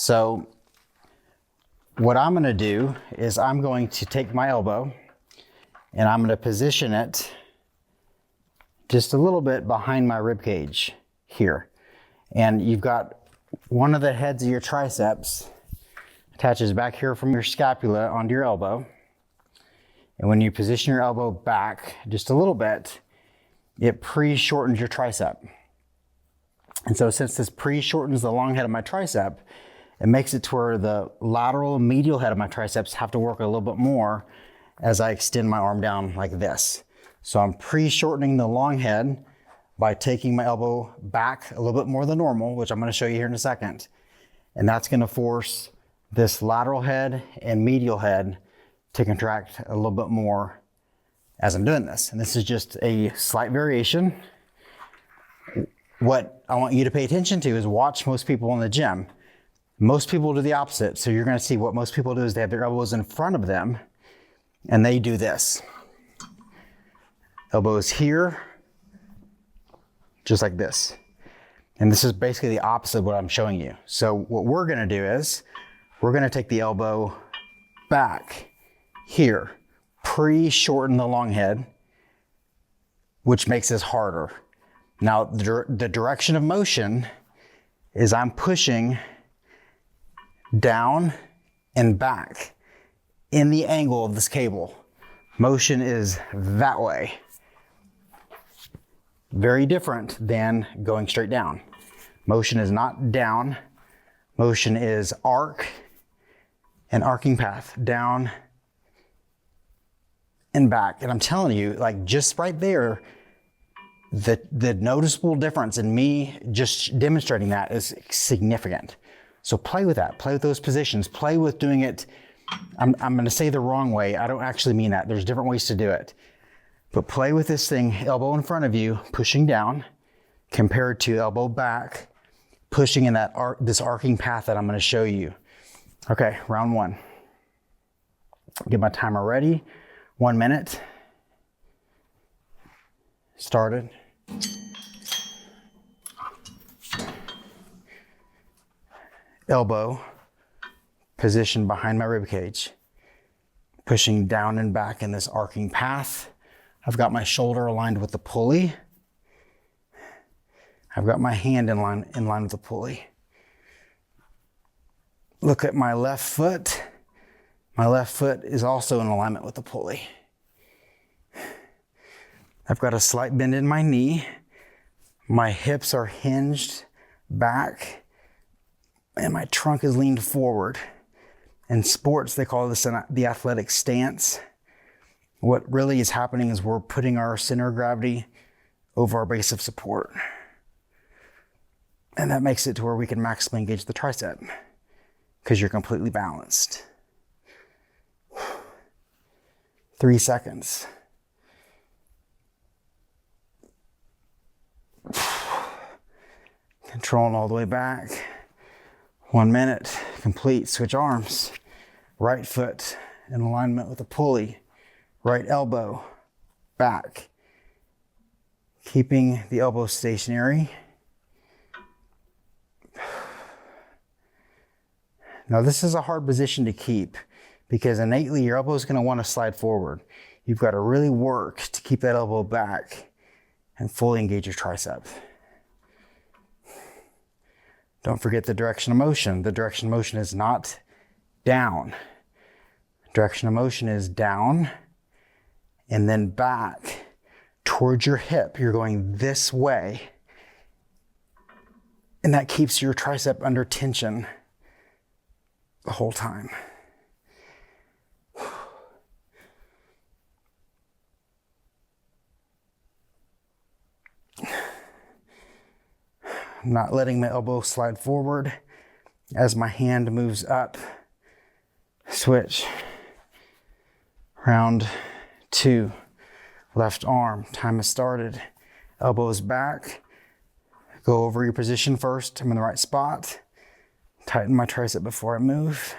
So what I'm gonna do is I'm going to take my elbow and I'm gonna position it just a little bit behind my rib cage here. And you've got one of the heads of your triceps attaches back here from your scapula onto your elbow. And when you position your elbow back just a little bit, it pre-shortens your tricep. And so since this pre-shortens the long head of my tricep, it makes it to where the lateral and medial head of my triceps have to work a little bit more as I extend my arm down like this. So I'm pre-shortening the long head by taking my elbow back a little bit more than normal, which I'm going to show you here in a second. And that's going to force this lateral head and medial head to contract a little bit more as I'm doing this. And this is just a slight variation. What I want you to pay attention to is watch most people in the gym. Most people do the opposite. So you're going to see what most people do is they have their elbows in front of them and they do this. Elbows here, just like this. And this is basically the opposite of what I'm showing you. So what we're going to do is we're going to take the elbow back here, pre-shorten the long head, which makes this harder. Now, the direction of motion is I'm pushing down and back in the angle of this cable. Motion is that way. Very different than going straight down. Motion is not down. Motion is arc, an arcing path, down and back. And I'm telling you, like just right there, the noticeable difference in me just demonstrating that is significant. So play with that, play with those positions, play with doing it. I'm gonna say the wrong way. I don't actually mean that. There's different ways to do it. But play with this thing, elbow in front of you, pushing down, compared to elbow back, pushing in that this arcing path that I'm gonna show you. Okay, round one. Get my timer ready. 1 minute. Started. Elbow positioned behind my rib cage, pushing down and back in this arcing path. I've got my shoulder aligned with the pulley. I've got my hand in line with the pulley. Look at my left foot. My left foot is also in alignment with the pulley. I've got a slight bend in my knee. My hips are hinged back and my trunk is leaned forward. In sports, they call this the athletic stance. What really is happening is we're putting our center of gravity over our base of support. And that makes it to where we can maximally engage the tricep because you're completely balanced. 3 seconds. Controlling all the way back. 1 minute, complete. Switch arms. Right foot in alignment with the pulley. Right elbow back. Keeping the elbow stationary. Now this is a hard position to keep because innately your elbow is going to want to slide forward. You've got to really work to keep that elbow back and fully engage your tricep. Don't forget the direction of motion. The direction of motion is not down. Direction of motion is down and then back towards your hip. You're going this way. And that keeps your tricep under tension the whole time. I'm not letting my elbow slide forward as my hand moves up. Switch. Round 2. Left arm. Time has started. Elbows back. Go over your position first. I'm in the right spot. Tighten my tricep before I move.